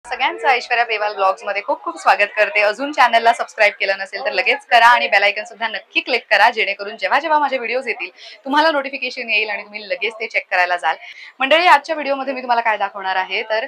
सगळ्यांचं ऐश्वर्या बेवाल ब्लॉग्स मध्ये खूप खूप स्वागत करते। अजून चॅनलला सबस्क्राइब केलं नसेल तर लगेच करा आणि बेल आयकॉन सुद्धा नक्की क्लिक करा, जेणेकरून जेव्हा जेव्हा माझे व्हिडिओज येतील तुम्हाला नोटिफिकेशन येईल आणि तुम्ही लगेच ते चेक करायला जाल। मंडळी, आजच्या व्हिडिओमध्ये मी तुम्हाला काय दाखवणार आहे तर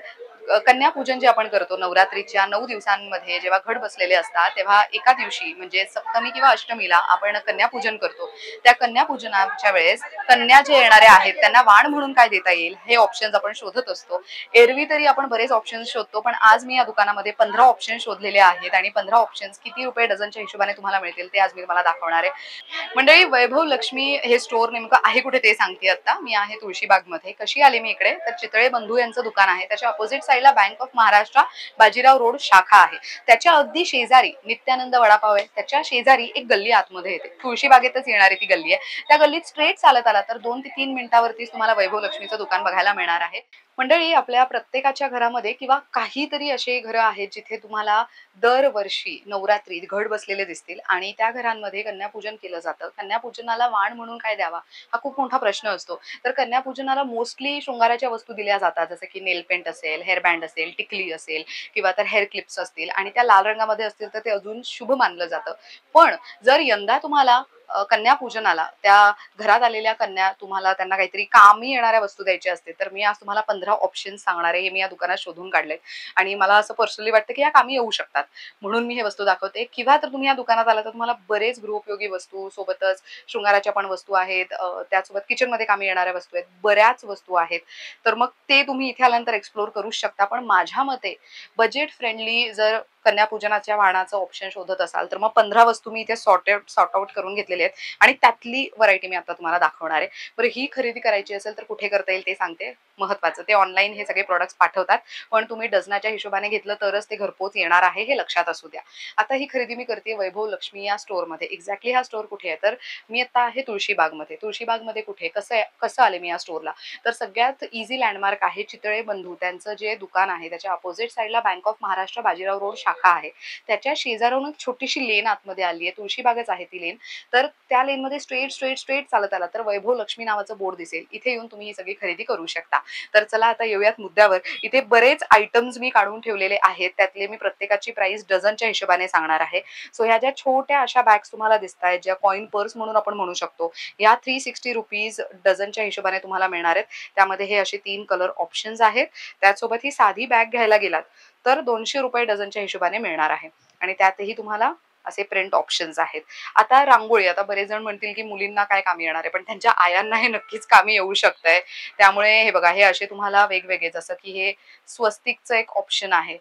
कन्यापूजन जे आपण करतो नवरात्रीच्या 9 दिवसांमध्ये जेव्हा घट बसलेले असतात तेव्हा एका दिवशी म्हणजे सप्तमी किंवा अष्टमीला आपण कन्यापूजन करतो। त्या कन्यापूजनाच्या वेळेस कन्या जे येणारे आहेत त्यांना वाण म्हणून काय देता येईल हे ऑप्शन्स आपण शोधत असतो। एरवी तरी आपण बरेच ऑप्शन्स शोधतो, पण आज मी या दुकानामध्ये 15 ऑप्शन शोधलेले आहेत आणि 15 ऑप्शन्स किती रुपये डझनच्या हिशोबाने तुम्हाला मिळतील ते आज मी तुम्हाला दाखवणार आहे। मंडळी, वैभव लक्ष्मी हे स्टोर नेमकं आहे कुठे ते सांगते। आता मी आहे तुळशीबाग मध्ये। कशी आले मी इकडे तर चितळे बंधू यांचं दुकान आहे, त्याच्या अपोजिट साईडला bank of Maharashtra Bajirao road शाखा आहे। त्याच्या अगदी शेजारी नित्यानंद वडापाव आहे, त्याच्या शेजारी एक गल्ली आतमध्ये येते, तुळशीबागेतच येणारी ती गल्ली आहे। त्या गल्लीत स्ट्रेट चालत आला तर 2 ते 3 मिनिटावरतीच तुम्हाला वैभव लक्ष्मीचं दुकान बघायला मिळणार आहे। मंडळी, आपल्या प्रत्येकाच्या घरामध्ये किंवा काहीतरी असे घरं आहेत जिथे तुम्हाला दरवर्षी नवरात्रीत घट बसलेले दिसतील आणि त्या घरांमध्ये कन्यापूजन केलं जातं। कन्यापूजनाला वाण म्हणून काय द्यावा हा खूप मोठा प्रश्न असतो। तर कन्यापूजनाला मोस्टली शृंगाराच्या वस्तू दिल्या जातात, जसं की नेल पेंट असेल, हेअर बँड असेल, टिकली असेल किंवा तर हेअर क्लिप्स असतील आणि त्या लाल रंगामध्ये असतील तर ते अजून शुभ मानलं जातं। पण जर यंदा तुम्हाला कन्यापूजनाला त्या घरात आलेल्या कन्या तुम्हाला त्यांना काहीतरी कामी येणाऱ्या वस्तू द्यायच्या असते तर मी आज तुम्हाला 15 ऑप्शन सांगणार आहे। हे मी या दुकानात शोधून काढले आणि मला असं पर्सनली वाटतं की या कामी येऊ शकतात, म्हणून मी हे वस्तू दाखवते। किंवा तर तुम्ही या दुकानात आला तर तुम्हाला बरेच गृहोपयोगी वस्तू सोबतच शृंगाराच्या पण वस्तू आहेत, त्यासोबत किचन मध्ये कामी येणाऱ्या वस्तू आहेत, बऱ्याच वस्तू आहेत। तर मग ते तुम्ही इथे आल्यानंतर एक्सप्लोर करू शकता। पण माझ्या मते बजेट फ्रेंडली जर कन्यापूजनाच्या वाणाचं ऑप्शन शोधत असाल तर मग 15 वस्तू मी इथे सॉर्ट आउट करून घेतलेले आहेत आणि त्यातली व्हरायटी मी आता तुम्हाला दाखवणार आहे। बरं, ही खरेदी करायची असेल तर कुठे करता येईल ते सांगते। महत्वाचं, ते ऑनलाईन हे सगळे प्रोडक्ट्स पाठवतात, पण तुम्ही डझनाच्या हिशोबाने घेतलं तरच ते घरपोच येणार आहे, हे लक्षात असू द्या। आता ही खरेदी मी करते वैभव लक्ष्मी या स्टोअरमध्ये। एक्झॅक्टली हा स्टोअर कुठे आहे तर मी आता आहे तुळशीबागमध्ये। तुळशीबागमध्ये कुठे, कसं आले मी या स्टोअरला तर सगळ्यात इझी लँडमार्क आहे चितळे बंधू, त्यांचं जे दुकान आहे त्याच्या अपोजिट साईडला bank of Maharashtra Bajirao road शाखा आहे। त्याच्या शेजारूनच छोटीशी लेन आतमध्ये आली आहे, तुळशीबागच आहे ती लेन। तर त्या लेनमध्ये स्ट्रेट चालत आला तर वैभव लक्ष्मी नावाचं बोर्ड दिसेल, इथे येऊन तुम्ही ही सगळी खरेदी करू शकता। तर चला आता येऊयात मुद्द्यावर। इथे बरेच आयटम्स मी काढून ठेवलेले आहेत, त्यातले मी प्रत्येकाची प्राइस डझनच्या हिशोबाने सांगणार आहे। सो ह्या ज्या छोट्या अशा बॅग्स तुम्हाला दिसत आहेत, ज्या कॉइन पर्स म्हणून आपण म्हणू शकतो, या 360 रुपीज डझनच्या हिशोबाने तुम्हाला मिळणार आहेत। त्यामध्ये हे असे 3 कलर ऑप्शन्स आहेत। त्यासोबत ही साधी बॅग घ्यायला गेलात तर 200 रुपये डझनच्या हिशोबाने मिळणार आहे आणि त्यातही तुम्हाला असे प्रिंट ऑप्शन्स आहेत। आता रांगोळी, आता बरेच जण म्हणतील की मुलींना काय कामी येणार आहे, पण त्यांच्या आयांना हे नक्कीच कामी येऊ शकतंय। त्यामुळे हे बघा, हे असे तुम्हाला वेगवेगळे, जसं की हे स्वस्तिकचं एक ऑप्शन आहे।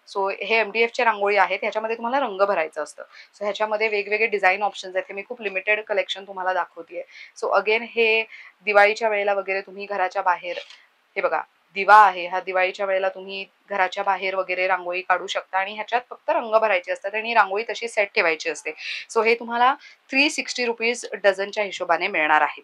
सो हे एमडीएफच्या रांगोळी आहेत, ह्याच्यामध्ये तुम्हाला रंग भरायचं असतं। सो ह्याच्यामध्ये वेगवेगळे डिझाईन ऑप्शन्स आहेत, हे मी खूप लिमिटेड कलेक्शन तुम्हाला दाखवतेय। सो अगेन हे दिवाळीच्या वेळेला वगैरे तुम्ही घराच्या बाहेर, हे बघा दिवा आहे, हा दिवाळीच्या वेळेला तुम्ही घराच्या बाहेर वगैरे रांगोळी काढू शकता आणि ह्याच्यात फक्त रंग भरायचे असतात आणि रांगोळी तशी सेट ठेवायची असते। सो हे तुम्हाला 360 रुपीज डझनच्या हिशोबाने मिळणार आहे।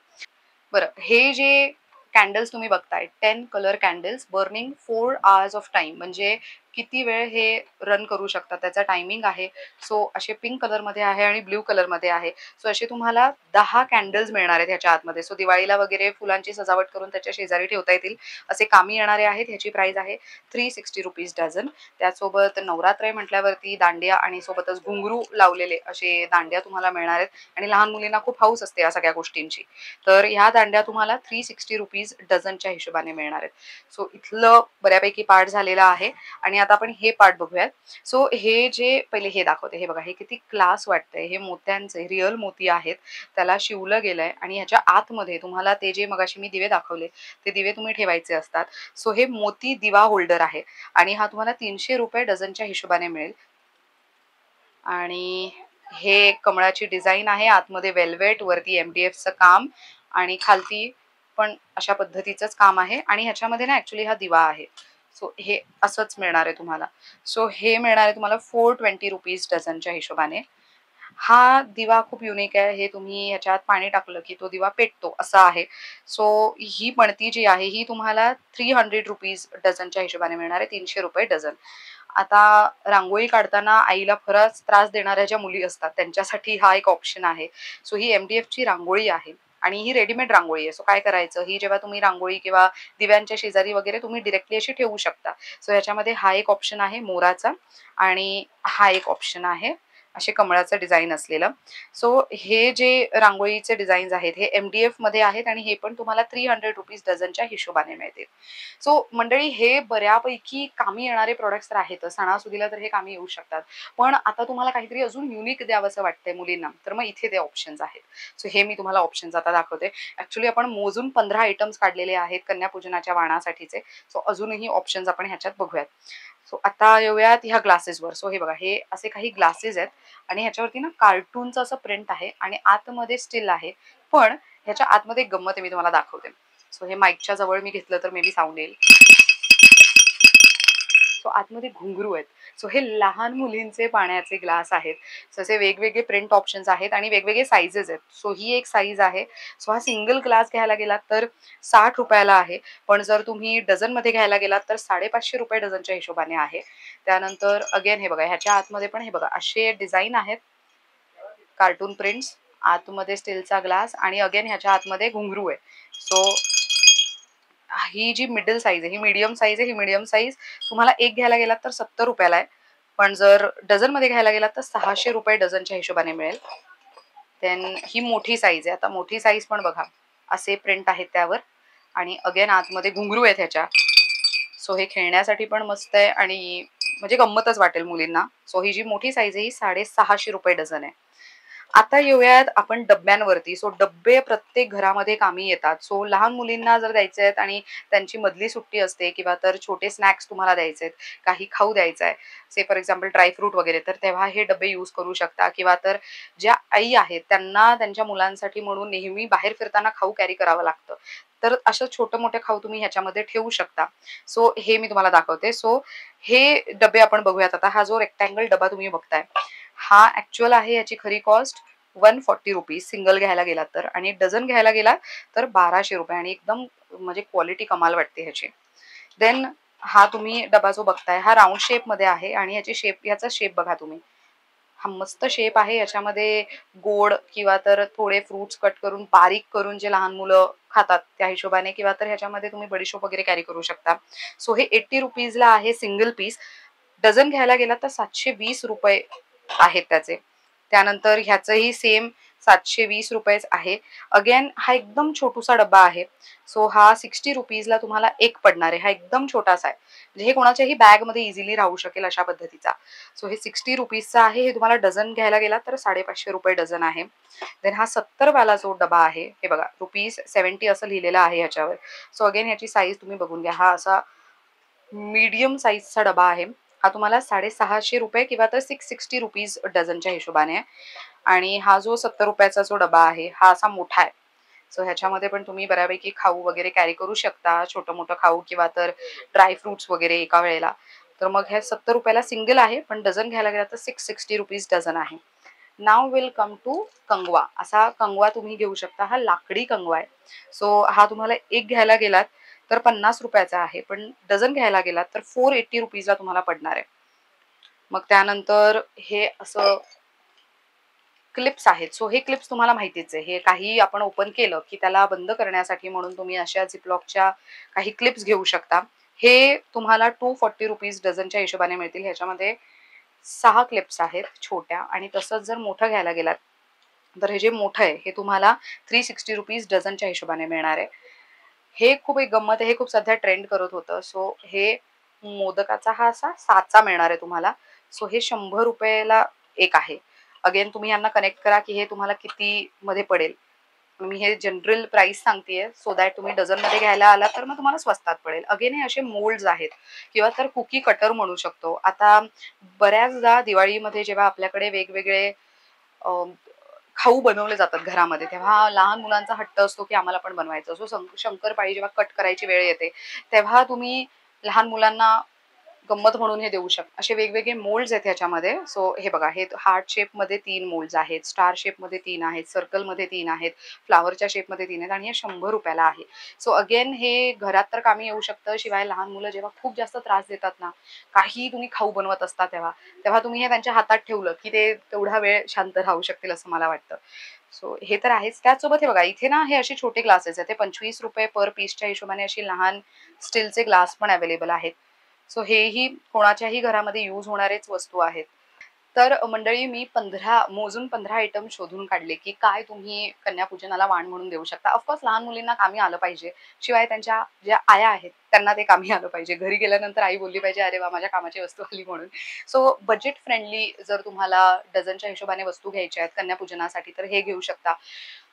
बरं, हे जे कॅन्डल्स तुम्ही बघताय, 10 colour candles burning 4 hours of time, म्हणजे किती वेळ हे रन करू शकतात त्याचा टायमिंग आहे। सो असे पिंक कलरमध्ये आहे आणि ब्ल्यू कलरमध्ये आहे। सो असे तुम्हाला 10 कॅन्डल्स मिळणार आहेत ह्याच्या आतमध्ये। सो दिवाळीला वगैरे फुलांची सजावट करून त्याच्या शेजारी ठेवता येतील असे कामी येणारे आहेत। ह्याची प्राइस आहे 360 रुपीज डझन। त्यासोबत नवरात्र म्हटल्यावरती दांडिया आणि सोबतच घुंगरू लावलेले असे दांड्या तुम्हाला मिळणार आहेत आणि लहान मुलींना खूप हौस असते या सगळ्या गोष्टींची। तर ह्या दांड्या तुम्हाला 360 रुपीज डझनच्या हिशोबाने मिळणार आहेत। सो इथलं बऱ्यापैकी पार्ट झालेला आहे आणि आता आपण हे पार्ट बघूयात। सो हे जे पहिले हे दाखवते, हे बघा, हे किती क्लास वाटतंय। हे मोत्यांचे रिअल मोती आहेत, त्याला शिवलं गेलंय आणि ह्याच्या आतमध्ये तुम्हाला ते जे मगाशी मी दिवे दाखवले ते दिवे तुम्ही ठेवायचे असतात। सो हे मोती दिवा होल्डर आहे आणि हा तुम्हाला 300 रुपये डझनच्या हिशोबाने मिळेल। आणि हे कमळाची डिझाईन आहे, आतमध्ये वेल्वेट, वरती एमडीएफचं काम आणि खालती पण अशा पद्धतीचंच काम आहे आणि ह्याच्यामध्ये ना ऍक्च्युली हा दिवा आहे। सो हे असंच मिळणार आहे तुम्हाला। सो हे मिळणार आहे तुम्हाला 420 रुपीज डझनच्या हिशोबाने। हा दिवा खूप युनिक आहे, हे तुम्ही ह्याच्यात पाणी टाकलं की तो दिवा पेटतो असं आहे। सो ही पणती जी आहे ही तुम्हाला 300 रुपीज डझनच्या हिशोबाने मिळणार आहे, 300 रुपये डझन। आता रांगोळी काढताना आईला बराच त्रास देणाऱ्या ज्या मुली असतात त्यांच्यासाठी हा एक ऑप्शन आहे। सो ही एमडीएफची रांगोळी आहे आणि ही रेडीमेड रांगोळी आहे. सो काय करायचं, ही जेव्हा तुम्ही रांगोळी किंवा दिव्यांच्या शेजारी वगैरे तुम्ही डायरेक्टली अशी ठेवू शकता. सो ह्याच्यामध्ये हा एक ऑप्शन आहे मोराचा आणि हा एक ऑप्शन आहे असे कमळाचं डिझाईन असलेलं. सो हे जे रांगोळीचे डिझाईन्स आहेत हे MDF मध्ये आहेत आणि हे पण तुम्हाला ₹300 डझनच्या हिशोबाने मिळतील. सो मंडळी, हे बऱ्यापैकी कामी येणारे प्रॉडक्ट्स तर आहेतच. सणासुदीला तर हे कामी येऊ शकतात. पण आता तुम्हाला काहीतरी अजून युनिक द्यावंसं वाटतंय मुलींना, तर मग इथे ते ऑप्शन्स आहेत. सो हे मी तुम्हाला ऑप्शन्स आता दाखवते. ॲक्चुअली आपण मोजून 15 आयटम्स काढलेले आहेत कन्यापूजनाच्या वाणासाठीचे. सो अजूनही ऑप्शन्स आपण ह्याच्यात बघूयात. सो आता येऊयात ह्या ग्लासेसवर. सो हे बघा, हे असे काही ग्लासेस आहेत आणि ह्याच्यावरती ना कार्टूनचं असं प्रिंट आहे आणि आतमध्ये स्टील आहे. पण ह्याच्या आतमध्ये एक गंमत आहे, मी तुम्हाला दाखवते. सो हे माईकच्या जवळ मी घेतलं तर मे बी साऊंड येईल. सो आतमध्ये घुंगरू आहेत. सो हे लहान मुलींचे पाण्याचे ग्लास आहेत. सो असे वेगवेगळे प्रिंट ऑप्शन्स आहेत आणि वेगवेगळे साईजेस आहेत. सो ही एक साईज आहे. सो हा सिंगल ग्लास घ्यायला गेलात तर ₹60 आहे. पण जर तुम्ही डझनमध्ये घ्यायला गेलात तर ₹550 डझनच्या हिशोबाने आहे. त्यानंतर अगेन हे बघा, ह्याच्या आतमध्ये पण हे बघा असे डिझाईन आहेत, कार्टून प्रिंट्स, आतमध्ये स्टीलचा ग्लास आणि अगेन ह्याच्या आतमध्ये घुंगरू आहे. सो ही जी मिडल साईज आहे, ही मीडियम साईज आहे. ही मीडियम साईज तुम्हाला एक घ्यायला गेलात तर ₹70 आहे. पण जर डझनमध्ये घ्यायला गेलात तर ₹600 डझनच्या हिशोबाने मिळेल. देन ही मोठी साईज आहे. आता मोठी साईज पण बघा, असे प्रिंट आहेत त्यावर आणि अगेन आतमध्ये घुंगरू आहेत ह्याच्या. सो हे खेळण्यासाठी पण मस्त आहे आणि म्हणजे गंमतच वाटेल मुलींना. सो ही जी मोठी साईज आहे ही ₹650 डझन आहे. आता येऊयात आपण डब्यांवरती. सो डब्बे प्रत्येक घरामध्ये कामी येतात. सो लहान मुलींना जर द्यायचे आहेत आणि त्यांची मधली सुट्टी असते किंवा तर छोटे स्नॅक्स तुम्हाला द्यायचे आहेत, काही खाऊ द्यायचा आहे, से फॉर एक्झाम्पल ड्रायफ्रूट वगैरे, तर तेव्हा हे डबे यूज करू शकता. किंवा तर ज्या आई आहेत त्यांना त्यांच्या मुलांसाठी म्हणून नेहमी बाहेर फिरताना खाऊ कॅरी करावं लागतं, तर असं छोटं मोठे खाऊ तुम्ही ह्याच्यामध्ये ठेवू शकता. सो हे मी तुम्हाला दाखवते. सो हे डबे आपण बघूयात आता. हा जो रेक्टँगल डबा तुम्ही बघताय, हा ऍक्च्युअल आहे, याची खरी कॉस्ट ₹140 सिंगल घ्यायला गेलात तर, आणि डझन घ्यायला गेला तर ₹1200 आणि एकदम म्हणजे क्वालिटी कमाल वाटते ह्याची. देन हा तुम्ही डबा जो बघताय हा राऊंड शेप मध्ये आहे आणि याचा शेप बघा तुम्ही. हा मस्त शेप आहे. याच्यामध्ये गोड किंवा तर थोडे फ्रुट्स कट करून बारीक करून जे लहान मुलं खातात त्या हिशोबाने, किंवा तर ह्याच्यामध्ये तुम्ही बडीशोप वगैरे कॅरी करू शकता. सो हे ₹80 ला आहे सिंगल पीस. डझन घ्यायला गेला तर ₹720 आहेत त्याचे. त्यानंतर ह्याचंही सेम ₹720 आहे. अगेन हा एकदम छोटूसा डब्बा आहे. सो हा ₹60 ला तुम्हाला एक पडणार आहे. हा एकदम छोटासा आहे. म्हणजे हे कोणाच्याही बॅगमध्ये इझिली राहू शकेल अशा पद्धतीचा. सो हे ₹60 चा आहे. हे तुम्हाला डझन घ्यायला गेला तर ₹550 डझन आहे. देन हा 70 वाला जो डबा आहे, हे बघा ₹70 असं लिहिलेलं आहे ह्याच्यावर. सो अगेन ह्याची साईज तुम्ही बघून घ्या. हा असा मीडियम साईजचा डबा आहे. हा तुम्हाला ₹650 किंवा तर ₹660 डझनच्या हिशोबाने आहे. आणि हा जो ₹70 जो डबा आहे हा असा मोठा आहे. सो ह्याच्यामध्ये पण तुम्ही बऱ्यापैकी खाऊ वगैरे कॅरी करू शकता, छोटं मोठं खाऊ किंवा तर ड्राय फ्रुट्स वगैरे एका वेळेला. तर मग हे ₹70 ला सिंगल आहे, पण डझन घ्यायला गेला तर ₹660 डझन आहे. नाव विल कम टू कंगवा. असा कंगवा तुम्ही घेऊ शकता. हा लाकडी कंगवा आहे. सो हा तुम्हाला एक घ्यायला गेलात तर ₹50 आहे, पण डझन घ्यायला गेलात तर ₹480 ला तुम्हाला पडणार आहे. मग त्यानंतर हे असं क्लिप्स आहेत. सो हे क्लिप्स तुम्हाला माहितीच आहे. हे काही आपण ओपन केलं की त्याला बंद करण्यासाठी म्हणून तुम्ही अशा झिपलॉकच्या काही क्लिप्स घेऊ शकता. हे तुम्हाला ₹240 डझनच्या हिशोबाने मिळतील. ह्याच्यामध्ये 6 क्लिप्स आहेत छोट्या, आणि तसंच जर मोठं घ्यायला गेलात तर हे जे मोठं आहे हे तुम्हाला ₹360 डझनच्या हिशोबाने मिळणार आहे. हे खूप एक गंमत आहे. हे खूप सध्या ट्रेंड करत होतं. सो हे मोदकाचा हा असा साचा मिळणार आहे तुम्हाला. सो हे ₹100 ला एक आहे. अगेन तुम्ही यांना कनेक्ट करा की हे तुम्हाला किती मध्ये पडेल. मी हे जनरल प्राइस सांगतेय सो दॅट तुम्ही डझनमध्ये घ्यायला आला तर मग तुम्हाला स्वस्तात पडेल. अगेन हे असे मोल्ड्स आहेत किंवा तर कुकी कटर म्हणू शकतो. आता बऱ्याचदा दिवाळीमध्ये जेव्हा आपल्याकडे वेगवेगळे अ, खाऊ बनवले जातात घरामध्ये, तेव्हा लहान मुलांचा हट्ट असतो की आम्हाला पण बनवायचं. सो शंकरपाळी जेव्हा कट करायची वेळ येते तेव्हा तुम्ही लहान मुलांना गंमत म्हणून हे देऊ शकता. असे वेगवेगळे मोल्ड्स आहेत ह्याच्यामध्ये. सो हे बघा, हे हार्ट शेपमध्ये 3 मोल्ड्स आहेत, स्टार शेपमध्ये 3 आहेत, सर्कलमध्ये 3 आहेत, फ्लॉवरच्या शेपमध्ये 3 आहेत आणि हे ₹100 आहे. सो अगेन हे घरात तर कामी येऊ शकतं. शिवाय लहान मुलं जेव्हा खूप जास्त त्रास देतात ना, काही तुम्ही खाऊ बनवत असता तेव्हा, तेव्हा तुम्ही हे त्यांच्या हातात ठेवलं, की ते तेवढा वेळ शांत राहू शकतील असं मला वाटतं. सो हे तर आहेच. त्याचसोबत हे बघा, इथे ना हे असे छोटे ग्लासेस आहेत. ते ₹25 पर पीसच्या हिशोबाने अशी लहान स्टीलचे ग्लास पण अवेलेबल आहेत. सो हेही कोणाच्याही घरामध्ये यूज होणारेच वस्तू आहेत. तर मंडळी मी 15 मोजून 15 आयटम शोधून काढले, की काय तुम्ही कन्यापूजनाला वाण म्हणून देऊ शकता. ऑफ लहान मुलींना कामी आलं पाहिजे. शिवाय त्यांच्या ज्या आया आहेत, त्यांना ते कामी आलं पाहिजे. घरी गेल्यानंतर आई बोलली पाहिजे, "अरे वाह! माझ्या कामाची वस्तू आली" म्हणून. सो बजेट फ्रेंडली जर तुम्हाला डझनच्या हिशोबाने वस्तू घ्यायच्या आहेत कन्यापूजनासाठी, तर हे घेऊ शकता.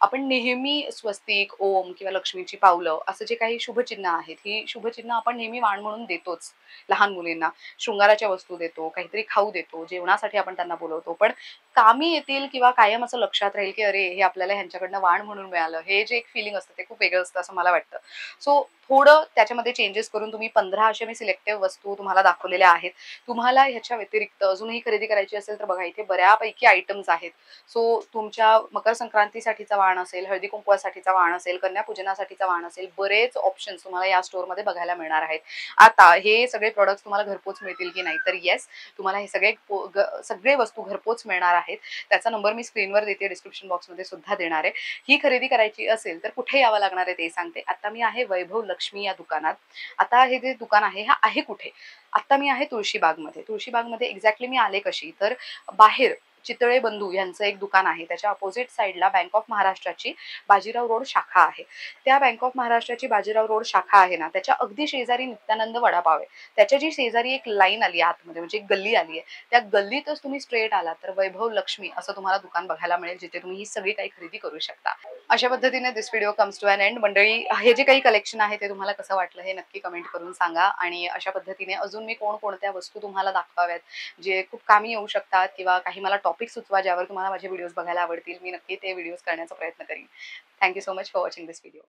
आपण नेहमी स्वस्तिक, ओम किंवा लक्ष्मीची पावलं असं जे काही शुभचिन्ह आहेत, ही शुभचिन्ह आपण नेहमी वाण म्हणून देतोच लहान मुलींना. शृंगाराच्या वस्तू देतो, काहीतरी खाऊ देतो, जेवणासाठी आपण त्यांना बोलवतो. पण कामी येतील किंवा कायम असं लक्षात राहील, की अरे हे आपल्याला ह्यांच्याकडनं वाण म्हणून मिळालं. हे जे एक फिलिंग असतं ते खूप वेगळं असतं असं मला वाटतं. सो थोडं त्याच्यामध्ये चेंजेस करून तुम्ही 15 अशा मी सिलेक्टिव्ह वस्तू तुम्हाला दाखवलेल्या आहेत. तुम्हाला ह्याच्या व्यतिरिक्त अजूनही खरेदी करायची असेल तर बघा इथे बऱ्यापैकी आयटम्स आहेत. सो तुमच्या मकर संक्रांतीसाठीचा वाण असेल, हळदी-कुंकवासाठीचा वाण असेल, कन्यापूजनासाठीचा वाण असेल, बरेच ऑप्शन्स तुम्हाला या स्टोअरमध्ये बघायला मिळणार आहेत. आता हे सगळे प्रॉडक्ट्स तुम्हाला घरपोच मिळतील की नाही? तर येस, तुम्हाला हे सगळे वस्तू घरपोच मिळणार आहेत. त्याचा नंबर मी स्क्रीनवर देते, डिस्क्रिप्शन बॉक्समध्ये सुद्धा देणार आहे. ही खरेदी करायची असेल तर कुठे यावं लागणार आहे ते सांगते. आता मी आहे वैभव लक्ष्मी या दुकानात. आता हे जे दुकान आहे, हा आहे कुठे? आता मी आहे तुळशीबागमध्ये. तुळशीबागमध्ये एक्झॅक्टली मी आले कशी? तर बाहेर चितळे बंधू यांचं एक दुकान आहे. त्याच्या अपोझिट साइडला बँक ऑफ महाराष्ट्राची बाजीराव रोड शाखा आहे. त्या बँक ऑफ महाराष्ट्राची बाजीराव रोड शाखा आहे ना, त्याच्या अगदी शेजारी नित्यानंद वडापाव आहे. त्याच्या जी शेजारी एक लाईन आली आहे आतमध्ये म्हणजे एक गल्ली आली आहे. त्या गल्लीतच तुम्ही स्ट्रेट आलात तर वैभव लक्ष्मी असं तुम्हाला दुकान बघायला मिळेल, जिथे तुम्ही ही सगळी काही खरेदी करू शकता. अशा पद्धतीने this video comes to an end. मंडळी, हे जे काही कलेक्शन आहे ते तुम्हाला कसं वाटलं हे नक्की कमेंट करून सांगा. आणि अशा पद्धतीने अजून मी कोणकोणत्या वस्तू तुम्हाला दाखवाव्यात, जे खूप कामी येऊ शकतात किंवा काही मला टॉपिक सुचवा ज्यावर तुम्हाला माझे व्हिडिओज बघायला आवडतील. मी नक्की ते व्हिडिओज करण्याचा प्रयत्न करीन. Thank you so much for watching this video.